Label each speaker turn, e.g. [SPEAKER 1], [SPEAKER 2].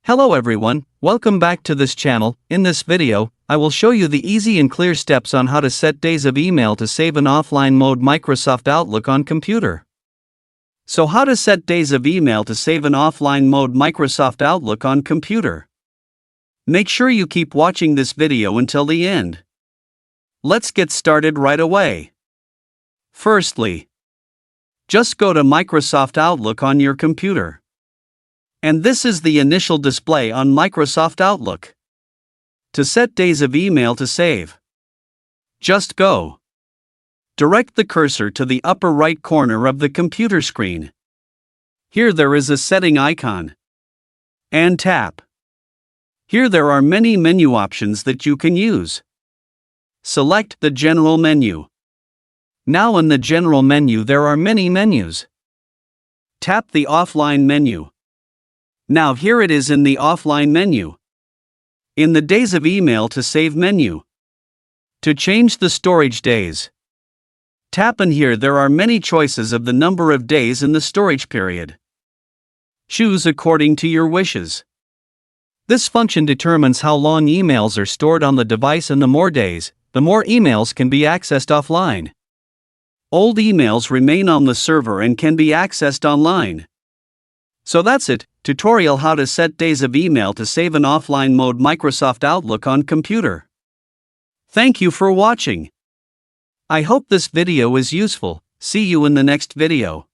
[SPEAKER 1] Hello everyone, welcome back to this channel. In this video, I will show you the easy and clear steps on how to set days of email to save in offline mode Microsoft Outlook on computer. So how to set days of email to save in offline mode Microsoft Outlook on computer. Make sure you keep watching this video until the end. Let's get started right away. Firstly, just go to Microsoft Outlook on your computer. And this is the initial display on Microsoft Outlook. To set days of email to save, just go. Direct the cursor to the upper right corner of the computer screen. Here there is a setting icon. And tap. Here there are many menu options that you can use. Select the General menu. Now in the General menu there are many menus. Tap the Offline menu. Now here it is in the Offline menu. In the Days of Email to Save menu. To change the storage days, tap in here. There are many choices of the number of days in the storage period. Choose according to your wishes. This function determines how long emails are stored on the device, and the more days, the more emails can be accessed offline. Old emails remain on the server and can be accessed online. So that's it. Tutorial how to set days of email to save in offline mode Microsoft Outlook on computer. Thank you for watching. I hope this video is useful. See you in the next video.